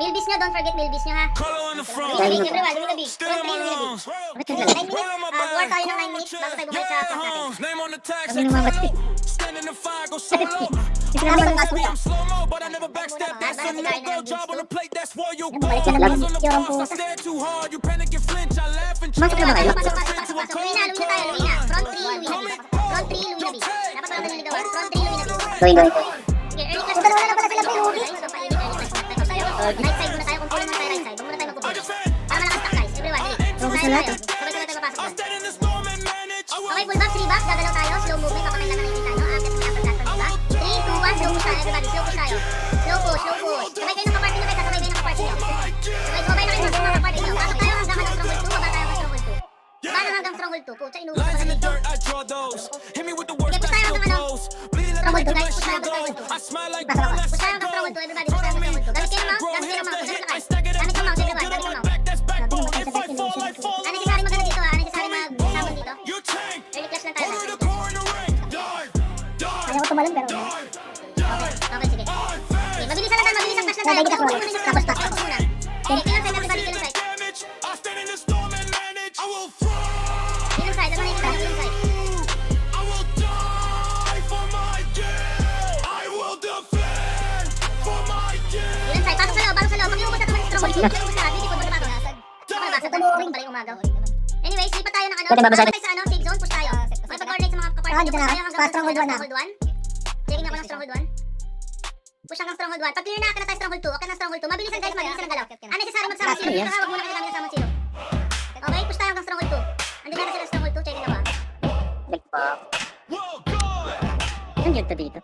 Milbis nyo, don't forget Milbis nyo ha. Everyone, during the big. Front 3, during the big. 9 minutes, war tayo ng 9 minutes bago tayo bumalik sa flank natin. Kami naman ba't Ito namin ang kaso nito. Parang si Karen na ng Bills 2. balik ka na lang. Yorong puta. Masok na ba kayo? Pasok. Luina tayo, Luina. Front 3, Luina B. Front 3, Luina B. Dapat wala kang niligawan. Front 3, Luina B. Going. Okay, early class. Wala na pala sila pre, Ruby. Right side muna tayo. Kung pulo muna tayo right side. Huwag muna tayo magpupulo. Para malakas stack guys. Everyone, dali. Focus na natin. Sabay-sabay tayo papasok doon. Okay, full back, 3 back. Gagalaw tayo. Slow movement. Baka may nakikita nyo. Akit may upper class pa, diba? 3, 2, 1. Slow push tayo, everybody. Slow push tayo. Slow push. Sabay kayo ng kaparty nyo, guys. Sabay kayo ng kaparty nyo. Sabay na kayo ng kaparty nyo. Pasok tayo hanggang Stronghold 2. Baba tayo hanggang Stronghold 2. Baba na hanggang Stronghold 2. Pucha, inuusap ko na dito. Okay, push tayo hanggang Stronghold 2, guys. Push tayo hanggang Stronghold 2. Push tayo hanggang Stronghold 2, everybody. Push tayo hanggang Stronghold 2. Gamit kayo ng mouse. Gamit yung mouse, everyone. Gamit yung mouse. Unnecessary magana dito ha. Unnecessary mag-summon dito. Early clash lang tayo. Kaya ko tumalon pero Okay, sige. Okay, mabilisan lang tayo. Mabilisan clash lang tayo. Tapos muna. Okay, kill side, everybody. Kill side. Kill side. Ano nakikita nyo? Kill side. Kill side. Pasok sa loob. Pag iubos na naman yung Stronghold 2, iubos na. Bitikod mo na bago. Ako nabasa. Balik umagaw. Anyways, lipat tayo ng ano. Pwede babasa. Lipat tayo sa ano, safe zone. Push tayo. Mag-coordinate sa mga kapartner. Dito na. Push tayo hanggang Stronghold 1 na. Stronghold 1. Checking ako ng Stronghold 1. Push hanggang Stronghold 1. Pag clear na, akin na tayo Stronghold 2. Okay na Stronghold 2. Mabilisan guys, mabilisan ang galaw. Unnecessary mag-summon zero. Yes. Huwag muna kasi namin na-summon zero. Okay, push tayo hanggang Stronghold 2. Andun na sila Stronghold 2. Checking ako ah. balik pa. Ang yun to dito.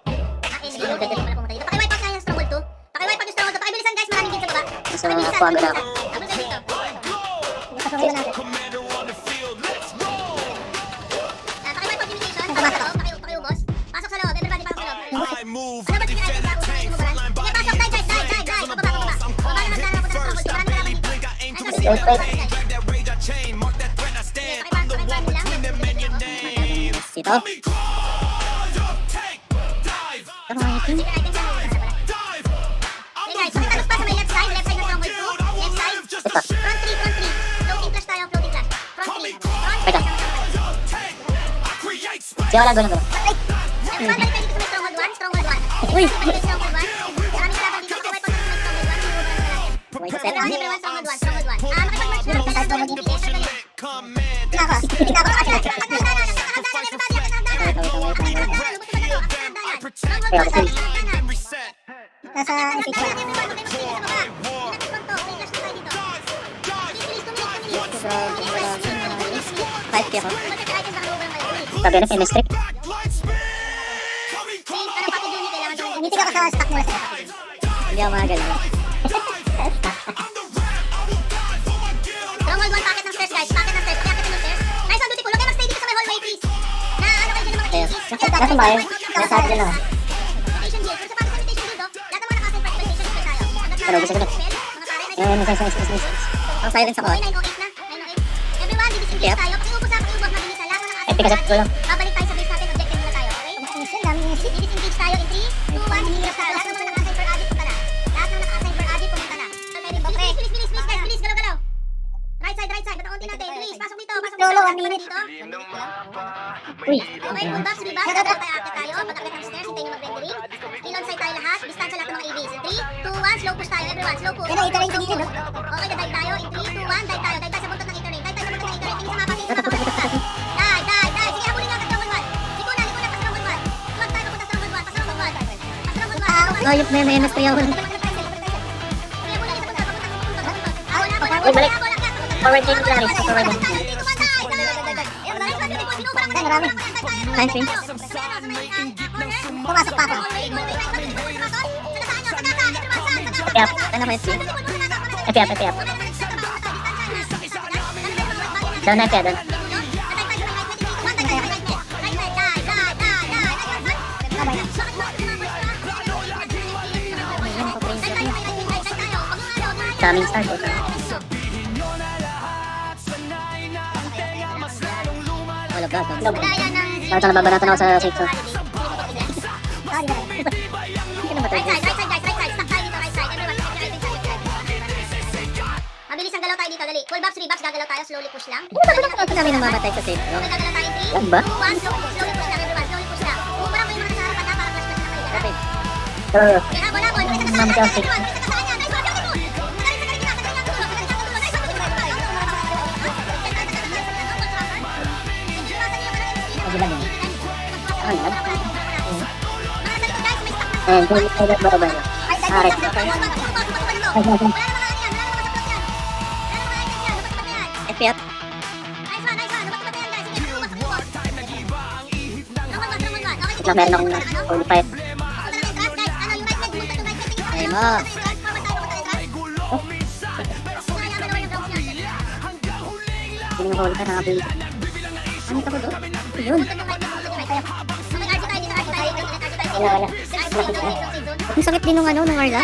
Hindi pala pumunta dito. Paki-wipe out na yung Stronghold 2. Paki-wipe out yung Stronghold 2. Pakibilisan guys, maraming kill sa baba. So, kuha ko na ako. Abot kayo dito. Ipasawin na natin. Paki-wipe out yung mutation. Paki-ubos. Pasok sa loob. Everybody pasok sa loob. Ano ba tingnan natin sa usahin mo ba? Sige, pasok. Dive. Pababa. Baba na lang tayo sa Stronghold 2. Marami na lang dito. Dito. Ano ang itim? Hey guys, pakitalos pa sa may left side ng Stronghold 2. Left side. Ito. Front 3. Floating clash tayo, floating clash. Front 3. Teka. Siya wala gano'n. Everyone, balik tayo dito sa may Stronghold 1. Stronghold 1. Uy! Stronghold 1. Maraming kalaban dito. Paki-wipe out na sa may Stronghold 1. Wait, Everyone, Stronghold 1. Makipag-match na lang tayo. Stronghold 1. Nasa isip ko. Five kaya ko. Sabi na chemistry. Umitig ako sa stock nila sa Hindi ako mga ganun. Stronghold 1, packet ng stairs guys. Packet ng stairs. Packet ng stairs. Nice on duty ko. Huwag kayo mag-stay dito sa may hallway please. Na ano kayo dyan ng mga changes. Nasa bayo. Nasa atin lang. Mutation guild. Kung sa pasok sa mutation guild, lahat ng mga naka-assign for mutation guild tayo. Pero gusto ko na. Ayun, nice. Ang silence ako. 908 na. 908. Everyone, disengage tayo. Pakiubos mabilis na. Lahat ng naka-assign Kasi ko lang. babalik tayo sa base natin. Objective muna tayo. Okay? Disengage tayo in 3, 2, 1. Disengage tayo. Lahat ng mga naka-assign for audit punta na. Lahat ng naka-assign for audit pumunta na. Bilis guys. Bilis. Galaw. Right side. Bataon din natin. Bilis. Pasok dito. Lolo, 1 minute. Dito. Uy! Okay, full back, 3 back. Akit tayo. Pag-akit ng stairs, hintayin nyo mag-rendering. Kill on side tayo lahat. Distansya lahat ng mga ABs. In 3, 2, 1. Slow push tayo. Everyone, slow push. Pero ito rin sa dito, no? Okay, dive tayo. In 3, 2, 1. Dive tayo. Dive tayo sa buntot ng iterate. Dive tayo sa buntot ng iterate. Tingin sa mapa. Dive. Sige, habulin nyo. Stronghold 1. Likunan pa Stronghold 1. Swag tayo papunta Stronghold 1. Stronghold 1. Ayop na yung MS3 ako. Uy, balik. Forward game Clarice. Forward game. Time frame. Pumasok pa ako. F. Ano ko FC? F. Down na siya, down. Daming start ko. Wala ba? Bakit na nababanatan ako sa safe zone? Hindi na ba Right tayo? side guys. Stack tayo dito, right side. Everyone, check your right side. kayo dito, dali. Full buffs, 3 buffs, gagalaw tayo, slowly push lang. Bakit namin namamatay sa safe room? Okay, gagalaw tayo, 3, Yan ba? 2, 1, slowly push lang, everyone, slowly push lang. Bumara ko yung mga nasa harapan na, para flash na kayo dyan. Okay. Okay, habol, habol, bilis sa kasaan yan, everyone, bilis sa kasaan yan. Nice one, beautiful. Sagarin, sagarin na, sagarin na ang dulo, sagarin na ang dulo. Nice one, Magulan yun. Ano yan? mga salito guys, may stock na. Eh, hindi ko ba ba? Aret. FPF. Na meron akong full fight. Ay mo. Hindi mo huli ka nakabili. Ano ka ba doon? Yun. Wala. Ang sakit din nung ano, nung Arla.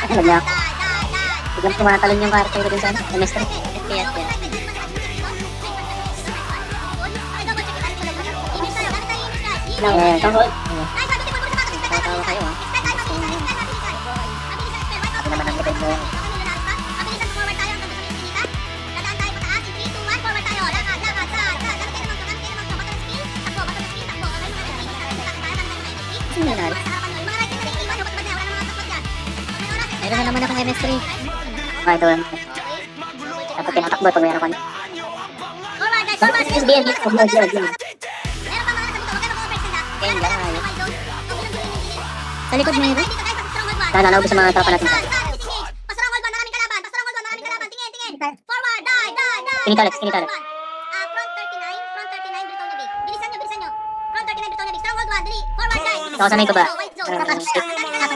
Wala. Biglang tumatalon yung character ko dun sa semester. FPS yan. Eh, tungkol. Tatawa kayo ah. Ito naman ang lipid mo. Ano nangyari? Meron na naman akong MS3. Ah, ito. Dapat tinatakbo pag meron ka na. Bakit SBN dito? Game lang, ayun. Sa likod mo yun. Sana naubos sa mga tropa natin. Tinitalex. Front 39, front 39, Britonia B. Bilisan nyo. Front 39, Britonia B. Stronghold 1, dali. Forward, guys. Nakasanay ko ba? White zone.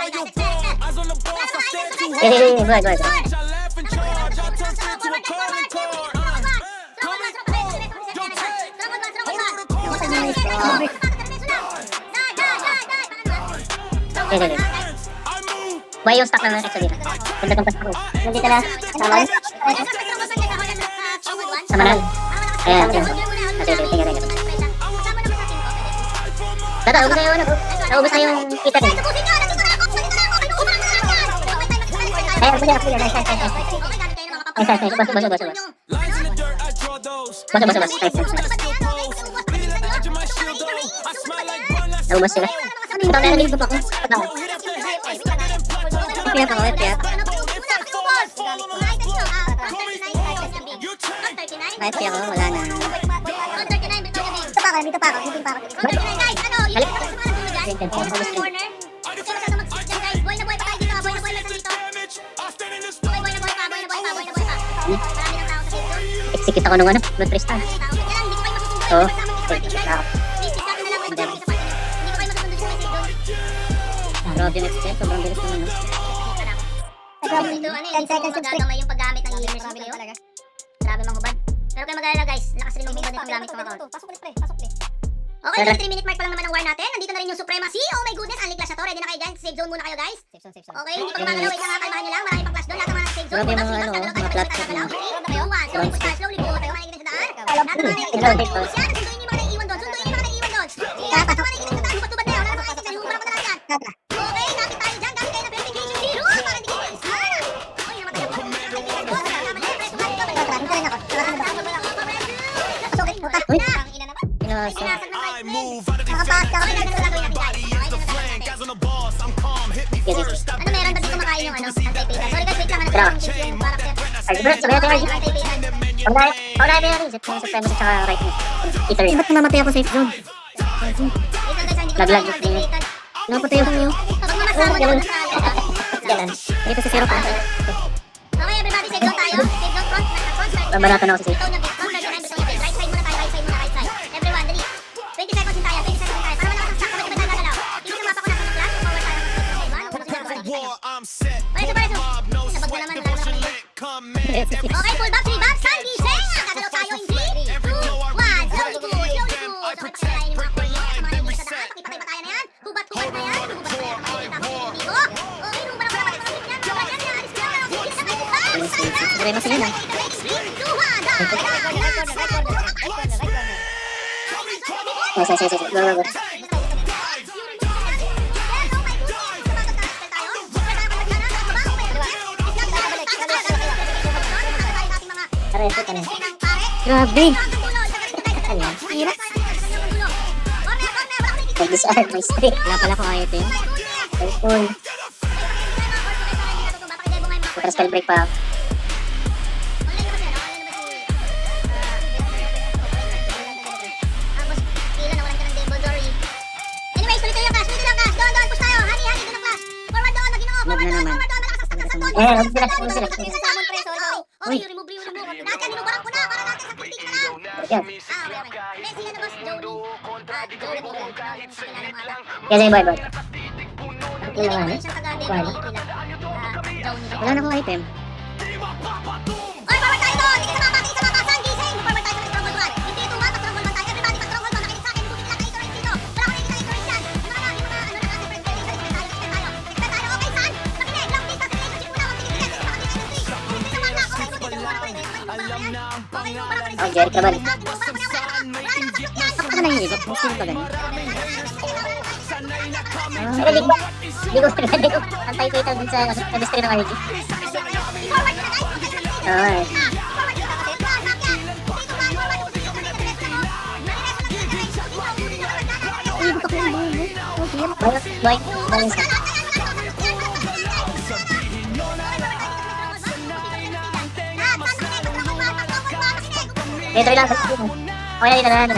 Go. Buhay yung stock ng extra dito. Punta kang pasok ko. Nandito na. Saman. Samanan. Ayan. Tingnan. Tata, ubus na yung ano bro. Naubos na yung kita din. Ayan, punya. Nice. Naubos sila. Ito na nalilip ako. FPF ako, FPF. FPF ako, wala na. Dito pa ako. Execute ako nung ano, Blood Crystal. Oo, execute ako. Grabe yung execute, sobrang bilis naman, no? Magagamay yung paggamit ng EMS nyo. Grabe manghubad. Pero kayo mag-alala guys, lakas rin mag-hubad itong gamit ko account. Pasok ulit pre. Okay, 3 minute mark pa lang naman ang war natin. Nandito na rin yung Supremacy. Oh my goodness, Unleash Clash na to. Ready na kayo dyan? Save zone muna kayo guys. Okay, hindi pa gumagalaw. Wait lang ha, kalmahan nyo lang. Maraming pang clash doon. Lahat ng mga save zone. Grabe yung mga ano, mga platform. 3, 2, 1, slowly push tayo, slowly push tayo. Makikita sa daan. Lahat ng mga nakikita sa daan. Push yan. Sunduin yung mga naiiwan doon. Lahat ng mga nakikita sa daan. Tubad-tubad na yun. Wala na mga nakikita. Humura ko na lang yan. Okay, kapit tayo dyan. Gamit kayo ng verification zero. Para hindi kayo isa. Uy, namatay ako. Uy, pinasa. Ano meron? Ba't di kumakain yung ano? Anti-pita. Sorry guys, wait lang. Ano Grabe. yung character? Sabi natin, Anti-pita. Pauna yung reset mo sa premise at saka right mo. Eater yun. Ba't namamatay ako safe zone? Wait lang guys, hindi ko Lag-lag. anti-pita. Napatay ako niyo. Pag mamasama na lang sa Ganun. Dito sa zero pa. Okay, everybody, save zone tayo. Save zone front. Front Babarato na ako sa safe. Beton yung bit. 139 beton yung bit. Right side muna tayo, right side muna, right side. Everyone, dali. 20 seconds din tayo, 20 seconds din tayo. Para wala kang saksak, sabay tayo gagalaw. Hindi sa mapa ko nasa flash, forward tayo ng sabag na naman, wala naman kami. Okay, full back, 3 back, San Giseng! Gagalaw tayo in 3, 2, 1. Slowly push, slowly push. Okay, pakalayan yung mga corner, mga nandito sa daan. Pakipatay-patay na yan. Hubat-hubat na yan. Hubat na yan. Pakikita ko yung video. Okay, hubat na pala pala yan. Mga ganyan, alis ko lang. Sige na kayo, Sam! Sabay mo sa'yo na. 3, 2, 1. Sige. Go, go, go. Areso ka na. Grabe. Hirap. May disarm, may stay. Wala pala akong item. Careful. Super spell break pa. Huwag sila. Okay, remove. Natin, inubaran ko na para natin sa kritik na lang. Yan. Messi na boss, Jody. Jody mo lang. Pakilala mo ata. Yan sa'yo, boy. Hindi ko rin siyang taga-demo. Jody. Wala na akong item. Oy, forward tayo doon! Hindi ka sa mapa, San Giseng! Forward tayo sa Stronghold 1. Hindi 2-1, pa-Stronghold 1 tayo. Everybody, pa-Stronghold 1. Nakinig sa akin, buti lang kayo turret dito. Wala akong nakikita yung turret dyan. Yung mga ano na kasi first play, expect tayo. Okay, San? Makinig, long distance relationship muna. Huwag tingin sa mga industry. Hindi sa mga okay, buti sa mga okay, Oh, Jeric naman. Ako Ako na yung igap. Gusto ba ganun? Pero di ko antay ko ito dun sa chemistry ng RG. Okay. Boy, balance ka. Dito lang. Okay na, dito na.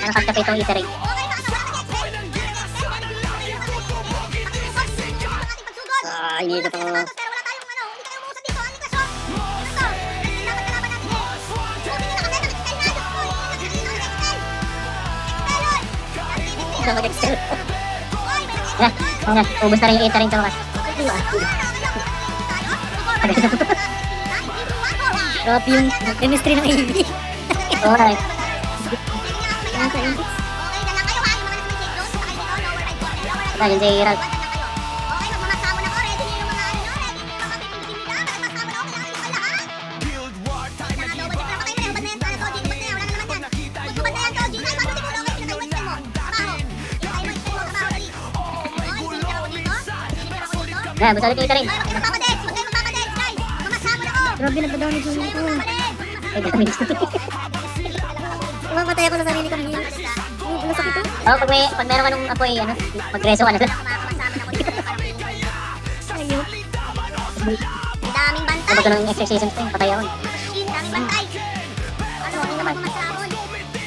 Nakakanta pa itong Easter egg. Iniito ko. Ito mag-excel. Ubus na rin yung 8 na rin ito bukas. Grabe yung chemistry ng AB. Alright. Ito yun si Ralph. Nah, basta ulit yung 8 na rin. Grabe nagpa-damage yung ito. Ay, damage. Mamatay ako sa sarili ko. Wala sakit ito. Oo, pag meron ka nung apoy, ano, mag-reso ka na lang. Ayun. Daming bantay. Kapag ka ng exercises ko, patay ako. Daming bantay. Ano, hindi naman pumasahon.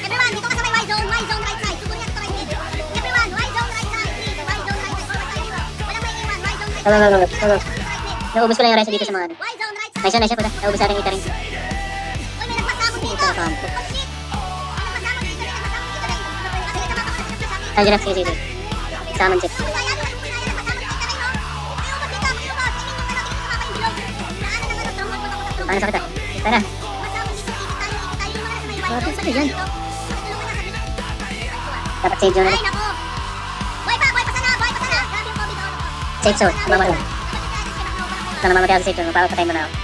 Everyone, dito ka sa may Y zone right side. Subunin natin ito right mid. Everyone, Y zone right side, please. Y zone right side. Forward tayo dito. Walang may iwan, Y zone right side. Naubos ko lang yung reso dito sa mga ano. Y zone right side. Nice siya, naubos sa akin 8 na rin. Uy, may nagpasabot dito. Ito, kampo. Oh, shit. May nagpasabot dito rin. Ah, dyan, sige. Summon check. Paano sakit ah? Tara. Bakit sakit yan? Dapat save zone na rin. Boy pa sana. Grabe yung COVID. Safe zone, mama lang. Basta namamatay ako sa safe zone, mapapatay mo na ako.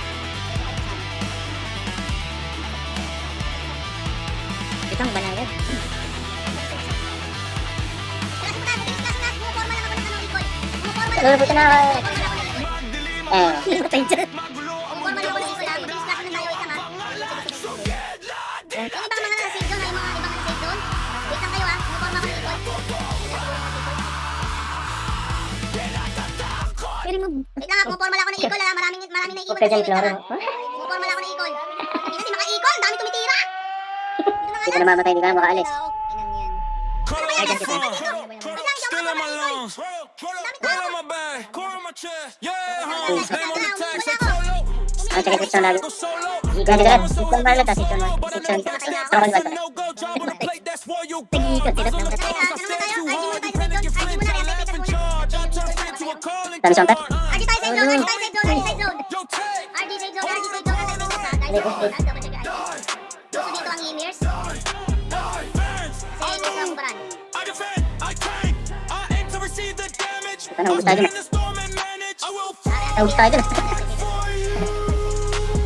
Ito ang banayad. Puta na ako. Patay dyan. Pero mo. Wait lang, pupormal ako ng ikol ha. Maraming naiiwan Okay, dyan, kasi. Flora. Pupormal ako ng ikol. Hindi kasi maka-ikol, dami tumitira. Hindi ka namamatay, hindi ka na makaalis. Ay, dyan kita. Still in my lungs, right on my back, core on my chest. Yeah, homes, name on the tax, I told you. Ang sakit sa lagi. Go solo. Ikot sila. Ikot Marlon ta. Season 1. Season. Stronghold 1 pala. No go job on the plate, that's for you. Nag-iikot sila. Ano tayo? RG muna tayo sa zone. RG muna. Reantay Peters muna. Dami siyang tat. RG tayo sa zone. RG tayo sa zone. RG side zone. Yo, take. RG side zone. RG side zone. Reantay Peters ha. Guys, double check guys. Gusto dito ang Emirs. Si Emirs ang kubaran. I defend, I tank, I aim to receive the damage. Ito na, ubus tayo dun. In the storm and manage. I will Ubus tayo dun. for you.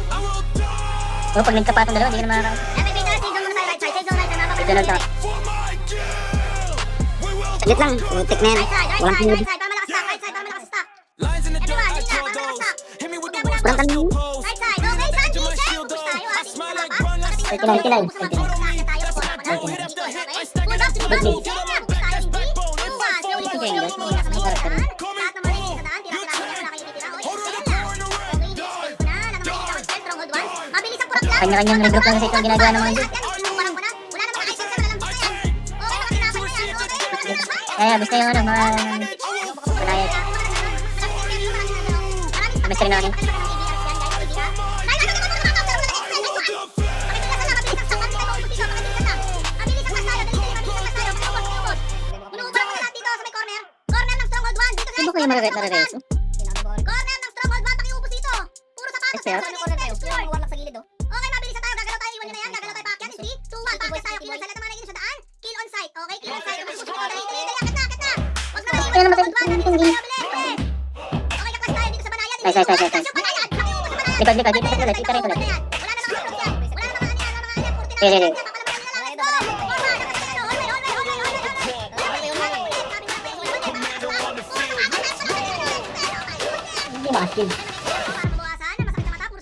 I will die Oh, pag nagkapatong dalawa, hindi ka na makakain. Reantay Peters, side zone muna tayo. Right side. Side zone right side. Ito na ito. for my kill. We will Saglit lang. Muntik na yan. Right side. Right Walang side. pinili. Right side. Para malakas stock. Right side. Para malakas stock. lines in the dirt, Everyone, I dali na. kill Para malakas those. stock. Hit me with the Huwag words, ka I muna. still pose. Right side. Okay, Sandy. To my Check. shield Ubus up. tayo. I Ating smile mga like mapa. run, that's Pagdating Ito na, sa ito na. ubus na tayo. Ubus na tayo. Ubus na tayo. Hit after hit, I Okay? stack Full it box, up. three box. Get Check up, na. Ubus back, tayo. Hindi. backbone. Two, one. Slowly push. Slowly push. Nasa may daan. Lahat ng mga sa daan. Tira-tira mo na. Wala kayo titira. Okay, Hold on, spell the na. door in the ring. Okay, hindi. Spell ko na. Lahat ng mga titira. Spell. Stronghold 1. Mabilis ang kurap lang. Kanya-kanyang regroup lang kasi ito ang ginagawa ng mga Lahat yan. Kumarang ko na. Wala namang items na walang buka yan. Okay, mga tinapay na yan. Okay, Kaya, basta yung ano, mga... Malayas. Mystery na kami. Ano ba kayo marare-reso? Corner ng Stronghold 1, pakiubos dito. Puro sapatos. Kaya? Warlock sa gilid, oh. Okay, mabilis na tayo. Gagalaw tayo. Iwan nyo na yan. Gagalaw tayo paakyat. 3, 2, 1. Paakyat tayo. Kill on site. Lahat ng mga naiinom sa daan. Kill on site. Okay, kill on site. Mas puso ko. Dali, dali, dali. Akit na, akit na. Huwag na maiwan. Kaya naman Stronghold 1. tayo- Mabilis na tayo. Bilis. Okay, kaklas tayo dito sa banayan. Nice, nice, nice, nice. Yung banayan. Pakiubos sa banayan. Likod, likod. Dito sa ulit. Dito rin ulit. Wala na mga sapatos yan. Wala na mga ano yan. Mga ano yan. Puro Sige, sige. tinapay. Hindi ma-achieve.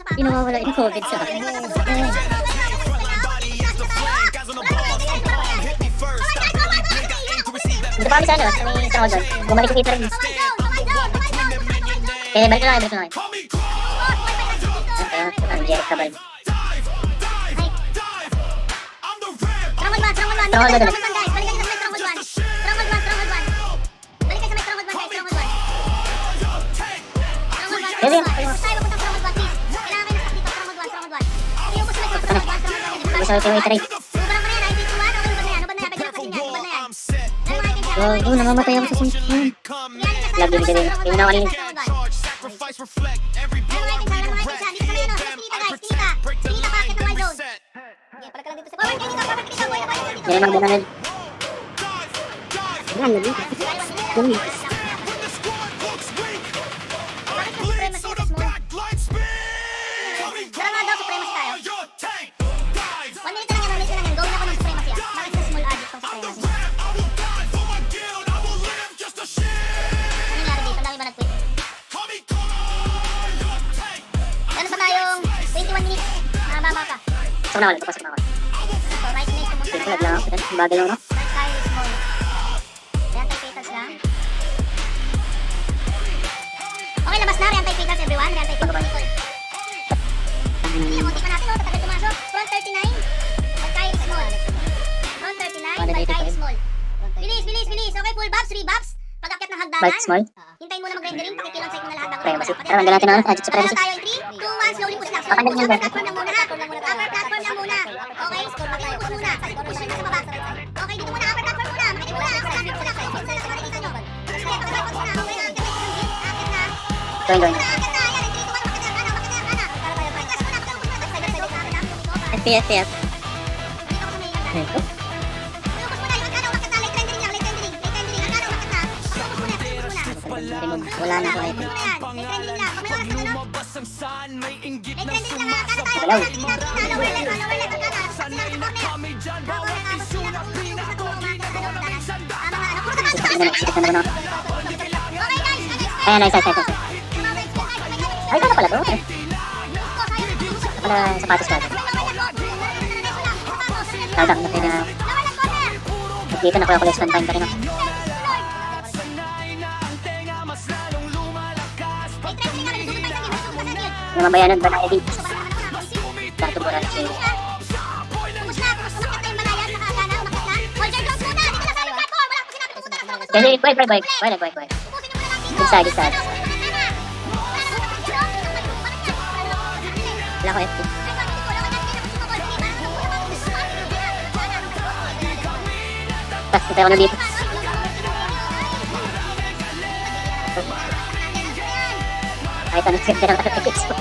Hindi nawawala yung COVID sa akin. Dito pa kami sa ano, sa may Stronghold doon. Bumalik ko dito rin. Kaya balik ko na kayo, balik ko na kayo. Call me cold. Ito, ang Jeric Cabal. Dive, dive. I'm the ramp. Stronghold 1, Stronghold 1. Stronghold Stronghold 1, ulit. guys. Balik kayo sa may Stronghold 1. Stronghold 1, Stronghold 1. Balik kayo sa may Stronghold 1, guys. Stronghold 1. Stronghold 1, Sige, Stronghold 1. sige. Push tayo, papuntang Stronghold 1, please. Kailangan kayo na dito. Stronghold 1, Stronghold 1. Iubos na may Stronghold 1, Stronghold 1. Gusto ko yung iteray. Ubarang mo na yan, 92 1. Okay, ubad na yan. Ubad na yan. Pwede na pasin yan. Ubad na yan. I'm set. Dahil mga items yan. Oo, namamatay ako sa sim. Come Yan, yan, Love you, yan. bigay. Yung na kanina. Stronghold 1. charge, sacrifice, reflect. Every blow I Dahil mga items yan. Dahil mga items yan. Dito sa may ano. them, Pinita, I guys. protect. Pinita. Break the Pinita, line, packet ng then wild zone. reset. Okay, pala ka lang dito sa forward kayo dito. Forward kayo dito. Boy na boy na dito. Yan ang mga bananad. Dive, dive. Yan, nandito. When the squad looks weak, I bleed, so the backlight spin. Call me Tara nga daw, Supremacy tayo. cold. Your tank, dive. 1 minute na lang yan, 1 minute na lang yan. Gawin ako ng Supremacy ah. Bakit sa small addict tong I'm the Supremacy? ramp. I will die for my guild. I will live just to shit. Ano nangyari dito? Ang dami ba nag-quit? Call me cold. Your tank. Meron pa tayong 21 minutes. Mababa pa. Pasok na ako, pasok na ako. So, right minute kumunta Sige, na lag lang lang. ako. Ang bagal ako, no? Right tayo is small. Reantay Peters lang. Okay, labas na. Reantay Peters everyone. Reantay Peters. Hindi, muntik pa natin. Oh, tatagal tumasok. Front 39. Right tayo is small. Front 39. Right tayo is small. Bilis, bilis, bilis. Okay, full buffs, 3 buffs. Pag-akyat ng hagdanan. Bite small. Hintayin muna mag-rendering. Pakikilon site mo na lahat bago Kaya tayo basi. wala. Tara, hanggang natin na, Adjust Pagkala Supremacy. tayo in 3, 2, 1, slowly push lang. Slowly Papalit push. niyan Upper ba? platform lang muna ha. Upper platform lang muna. Okay, pakiubos muna. Push nyo na sa baba. Okay, dito muna. Upper platform muna. Makinig muna. Upper platform muna. Pin sa nakikita nyo. Sige, upper platform muna. Okay, akit na isang hit. Akit na. Join, join. Muna, akit na. Ayan, in 3, 2, 1. Makit na. Kana, makit na. Kana. Pagkas muna. Pakiubos muna. Side, side, side. Akit na. FPS, FPS. Dito ako sa may hagdanan. Ito. Pakiubos muna. Yung Akana, umakit na. Late rendering lang. Late rendering. Late rendering. Akana, umakit na. Pakiubos muna. Pakiubos muna. Remove. Wala na ako. Pakiubos muna yan. Late rendering lang. Pag may oras ka na, no? Lumabas ang saan, may inggit May na trending na nga. Kano tayo? Galaw. Kano tayo? Lower left, lower left. Kano? Sanay na kami dyan, bawat isyu na pinako, ginagawa ng isang daan. Sikip na, sikip na naman ako. Okay guys, Ayan, nice, nice, nice, nice. Ay, kano pala to? Eh, pala sapatos ka. Tadak na tayo na. Dito na kuya spend time pa rin ako. Sanay na ang tenga, mas lalong lumalakas. Yung mabayanan ba na edit? Dato po rin si... Kasi, wait. Good side, good side. Wala ko FP. Tapos ako na dito. Kahit ano, script na lang ako expo.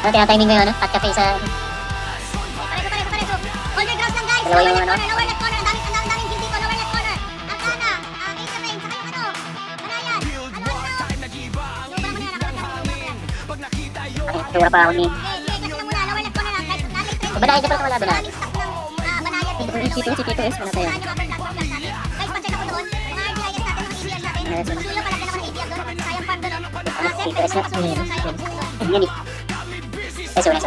Ano, tinatiming ko yun, ano? Hot cafe sa... Pareso. Hold your ground lang guys. Dalawa yung ano? Lower left corner. Ang daming kill dito. Lower left corner. Arcana. Ace Rain. Saka yung ano. Banayan. Ay, tura pa ako ni... Kasi na muna. Lower left corner lang guys. Natin trend. Banayan dyan pala wala, Banayan. Daming stock ng Banayan. Si Tito S, wala tayo. Guys, pa-check ako doon. Mga RGIS natin, mga ABM natin. Masulo pala ako ng ABM doon. Sayang farm doon. Tito S na. Sayang. Yan eh. Ay, sorry.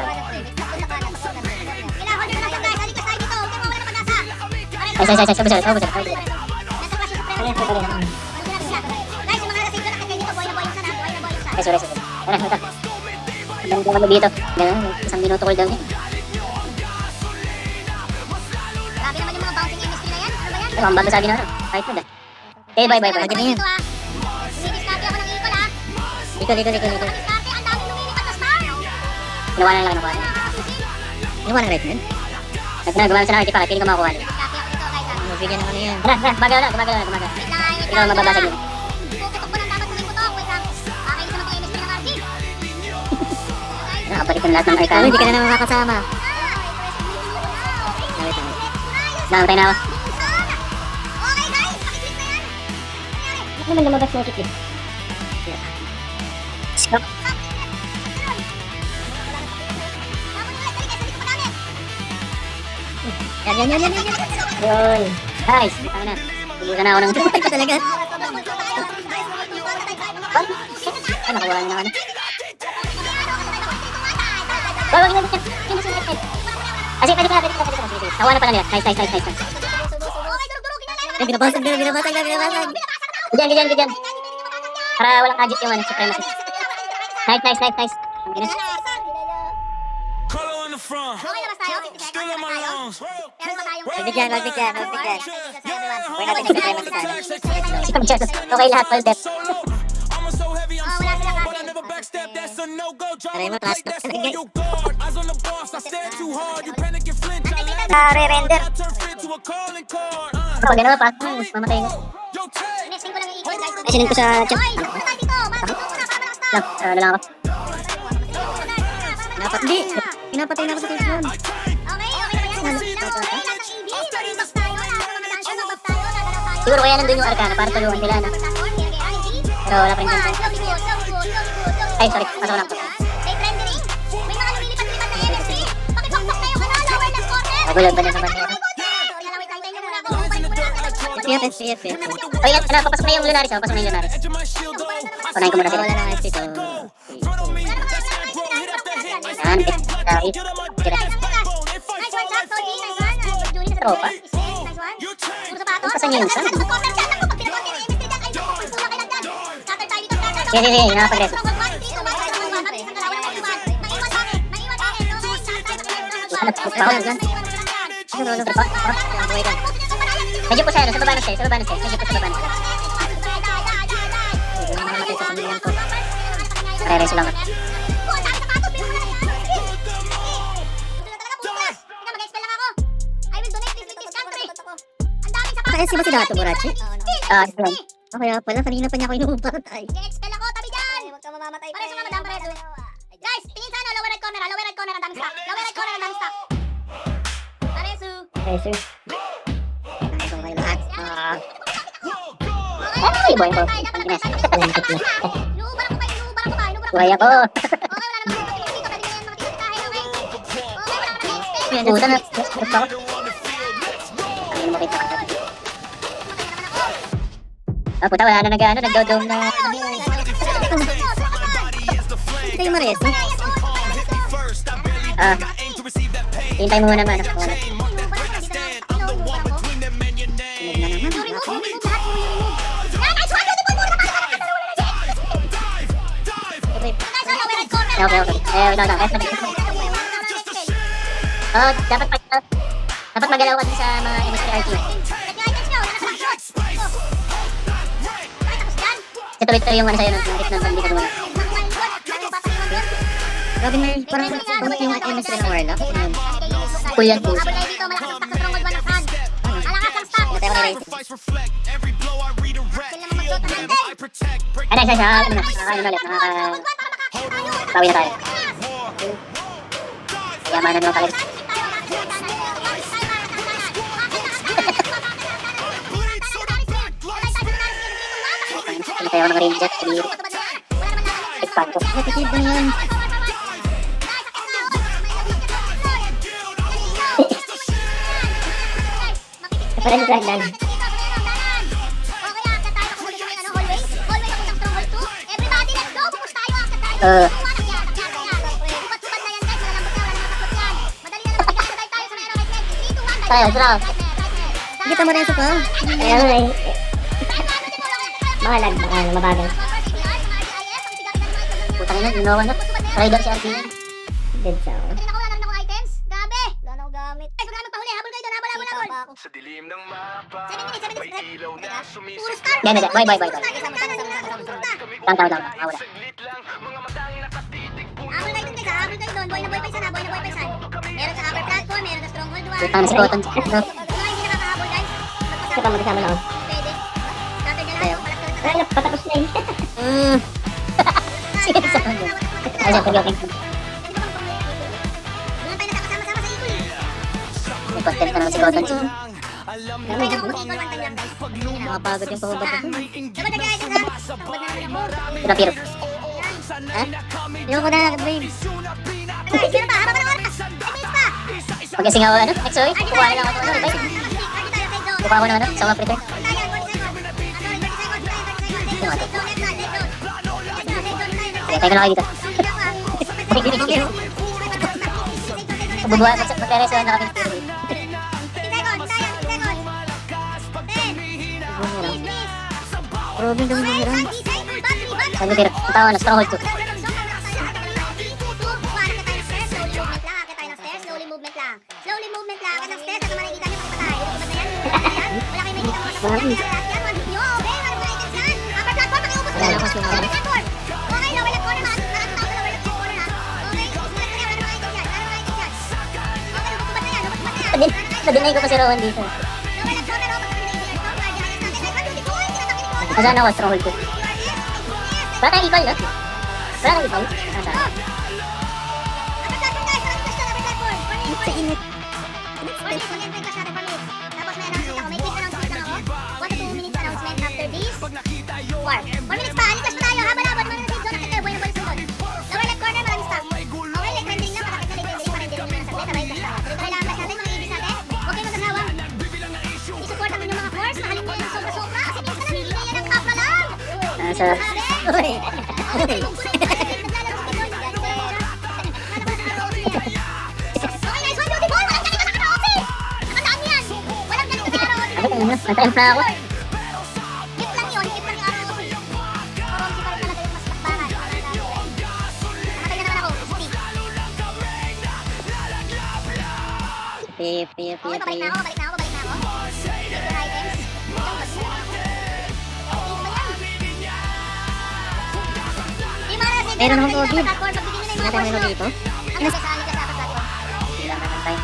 Ay, sorry. Tara, ito. Ang dami ko dito. Ganun, isang minuto cooldown yan. Grabe naman yung mga bouncing chemistry na yan. Ano ba yan? Ito, ang bago sabi na ano. Kahit na. Okay, bye. Dito Sumidiskarte ako ng equal ah. Dito. Diskarte, ang daming lumilipat na star. Kinuha na lang. Kinuha ng red man? Gumamit sa nakikita para, piling ko makakuha. Diskarte ako dito guys ah. Mabigyan naman yan. Tara, gumagalaw na. Wait lang. Ikaw ang mababasag yun. Puputok ko lang dapat pumiputok. Wait lang. Kakain sa mga chemistry ng RG. Nakabalik ko na lahat ng arcana. Hindi ka na naman makakasama. Dami tayo na ako. Okay guys, pakiclick na yan. Ano naman lumabas mo kiklik? Stop. Yan. Yun. Guys, tayo na. Tubusan na ako ng tubusan ko talaga. Ay, nakuha na naman. Wag na dito. Kasi pwede ka. Nakuha na pala nila. Nice. Binabasag. Ganyan. Para walang agit yung supremacy. Nice. Color in the front. Okay na ba tayo? 50 Still seconds in na my tayo. lungs. Meron ba tayong... Magbigyan. Wait natin sa supremacy. Okay lahat, full depth. I'm so heavy, I'm Oh, so wala sila low, but I kasi. never backstep. That's a no-go. Drop Aray on mo, the plate, taas that's na all talaga. you guard. Eyes on the boss, I stand too hard. You panic and flinch. I let Re-render. I turn fit to a calling card. Oh, gano'n pa. Mamatay na. Yo, take. Nesting ko lang yung equal guys. Ay, sinend ko sa chat. Oy, punta tayo dito. Para muna lang stop. Ano lang ako. Hindi. Pinapatay na ako sa Facebook. Okay na ba yan? Okay, lahat ng EB. Mag-buff tayo. Lahat ng mga dungeon, mag-buff tayo. Gagalaw tayo. Siguro kaya nandun yung arcana para tulungan sila na. Pero wala pa rin dyan. Ay, sorry. Pasok na ako. May friend din eh. May mga lumilipat-lipat na MS3. Pakipakpak na yung lower left corner. Nagulag ba na naman niya? SPF. Oh, yan. Papasok na yung Lunaris. Papasok na yung Lunaris. Edge of my shield, though. I Punayin ko muna sila. Wala na SP to. front on me. That's that, bro. Hit up that hit. Yan. Dahil. Get on my Tira. backbone. If I Nice fall, one, I Jack. Tony, fall. nice one. Good Juni sa Tropa. Nice one. You take. Puro sapatos. Pasan niyo yung isa? Pag corner dyan, ako, pag pinakonti ng MS3 dyan, ay, pagsulang kayo lang dyan. Scatter tayo dito, scatter. Sige. Nakapag-res. Medyo po siya. Sa baba ng stairs. Medyo po sa baba ng stairs. Re-res lang. Naka-SC ba si Dato, Burachi? Yan. Okay, pala. Kanina pa niya ako inuupatay. Expel ako, tabi dyan! Huwag ka mamamatay pa. Pareso nga, madam, pareso. Guys, tingin sa ano, lower right corner, lower right corner, ang daming stock. Lower right corner, ang daming stock. Pareso. Okay, sir. Ito kayo lahat. Okay, Ay, boy, boy. Inuubaran ko ba? Buhay ako. Okay, wala namang dito, pwede na yan mga tititahin, okay? Okay, wala namang expel. Yan, puta na. Gusto ako. Ang makita ka. Puta, wala na nagdodome na. Hindi kayo mares. Hintay mo muna man. Okay. Dapat magalaw ka din sa mga MSRT. Kasi tuloy-tuloy yung sa'yo ng hit ng hindi ka gumana. Grabe na parang yung MS rin ng Warlock. Cool yan, cool. rating. sacrifice reflect every blow I redirect. Sila mag-shot na natin. I protect, break Ay, nice. Ano na, nakakain ulit. Bawi na tayo. Yamanan naman talaga. Ano tayo ng range jet? Expand ko. Natitid na yun. Parang yung flagdan. Tayo, sarap. Kita mo rin sa ko. Ayan na eh. Mahalag, baka mabagal. Putang ina, ginawa na. Rider si RP. Dead sound. sa dilim ng mapa. 7 minutes, May ilaw na sumisip. Yan, yan. Bye. Down. Wala. Saglit lang, mga matang nakatitig po. Habol kayo dun guys, habol kayo dun. Boy na boy pa isa na, boy na boy pa isa. Meron sa upper platform, meron sa stronghold 1. Putang na si Cotton. Kung hindi nakakahabol guys, Ito pa, magkasama na ako. pwede. Starter na lang, palagtan Ay, patapos na yun. Sige, sa kanya. Ay, siya, pag-yoking. Doon tayo nakakasama-sama sa ikul. May content na naman si Cotton. Doon tayo nakakasama ikul, one time lang guys. Nakapagod yung pababa ko. Dapat na guys, ha? Dapat na naman ako. Rapiro. Ha? Ayoko na, nag-brave. Guys, meron pa, haba pa ng oras. 10 minutes pa. Pag-ising ako, ano? Exoy? Kukuha na lang ako, ano? Revive. Ready tayo, take zone. Kukuha ko ng ano? Isang Africa. Tayo, 40 seconds. Take zone, left side, take zone. Kaya tayo na kayo dito. Bubuhay ko sa pagkareso na kami. Robin daw yung hirang. Sabi tira, ang tao na, stronghold 2. Slowly movement lang. At ang stairs, ano makikita niyo pagpatay. Wala kayo makikita mga stairs. Nyo, okay, ano mga items yan? Upper platform, pakiubos ko. Upper platform. Okay, lower left corner, nakatao sa lower left corner ha. Okay, select na yan, wala mga items yan. Wala mga items yan. Okay, lupot na yan, lupot na yan. Nadinay ko pa si Rowan dito. Lower left corner, oh, pagpatay na yung strong guard. Yan natin. Ay, one, two, three, four. Tinatake ni Cole. Nasaan ako, stronghold 2. Wala tayong equal, no? Wala tayong equal. Nasaan? Upper platform guys, walang push doon, upper platform. 4 minutes, 4 minutes. 4 minutes, mag-end class natin, 4 minutes. Tapos may announcement ako, may quick announcement lang ako. 1 to 2 minutes announcement after this. 4 minutes pa, aliklas pa tayo, habal-habal, mga nasa zone, nakita, boy na boy sunod. Lower left corner, maraming staff. Okay, like rendering lang, matakit na like rendering, pa-rendering nyo ng saglit, abay class tayo. Tuloy kailangan class natin, mga ibig natin. Huwag kayong maghahawang. I-support natin yung mga force, mahalin mo yung sobra-sobra, kasi minsan na hindi yan ang kapra lang. Nasa... Uy! Okay, nice one, beautiful! Walang galing ka sa karaoke! Nakandaan yan! Walang galing ka sa karaoke! Ano tayo na? Nasa-empla ako. Hit lang yun, hit lang yung karaoke. Karaoke pa rin talaga yung mas takbaran. Namatay na naman ako, stick. Okay, pabalik na ako. Take your items. Meron akong COVID. Platform, pagbigyan nyo na yung mga Natin force mo nyo. dito. Ano sa sali ka sa upper platform? Ilang naman tayo.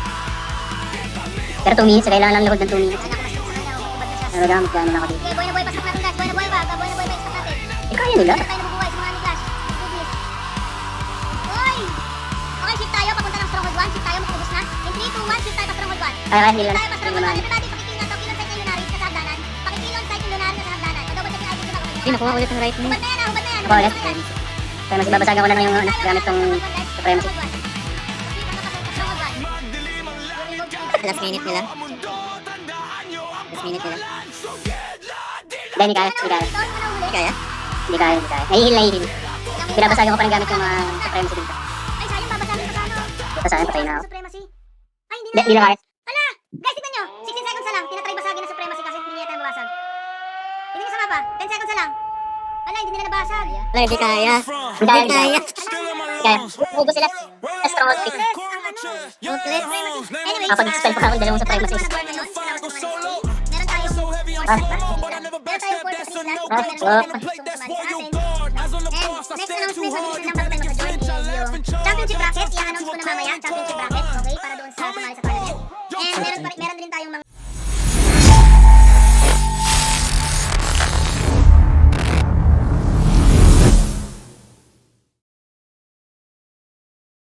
Pero 2 minutes, kailangan lang likod ng 2 minutes. Anak, mas sa kanya, ubad na siya. Pero gamit ka na ako dito. Okay, boy na boy, pasok natin guys. Boy na boy pa istak natin. Eh, kaya nila. Tayo nabubuhay sa mga ni Clash. Goodness. Hoy! Okay, shift tayo. Papunta ng Stronghold 1. Shift tayo, makubos na. In 3, 2, 1, shift tayo pa Stronghold 1. Ay, Shift nila. tayo pa Stronghold 1. Everybody, pakikilon daw. Kilon side kay Lunaris sa hagdanan. Pakikilon side kay Lunaris sa hagdanan. Double check yung items na Hindi, nakuha ulit ang right mo. Hubad na yan, hubad na yan. Nakuha ulit. Kaya mas ibabasagan ko na lang yung ano, gamit tong supremacy. Last minute nila. Last minute nila. Hindi kaya. Hindi kaya. Nahihil. Binabasagan ko pa ng gamit yung mga supremacy dito. Ay, sayang, babasagin pa sa ano. Basahin, patay na ako. Supremacy. Ay, hindi Hindi na kaya. Ala! Guys, tignan nyo. 16 seconds na lang. Tinatry basagin ng supremacy kasi hindi niya tayo mabasag. Tignan nyo sa mapa. 10 seconds na lang. Ala, hindi nila nabasag. Wala, hindi kaya. Hindi kaya. Kaya. Ubus sila. Stronghold 3. Useless. Anyway, Kapag-spell pa ako dalawang supremacy. Meron tayong meron tayong 4 to 3 lang. Ah, Meron tayong 4 to 3 lang. And next announcement, mag-issue ng bago tayo naka-join is yung championship bracket. I-announce ko na mamaya, championship bracket. Okay, para doon sa sumali sa tournament. And meron din tayong mga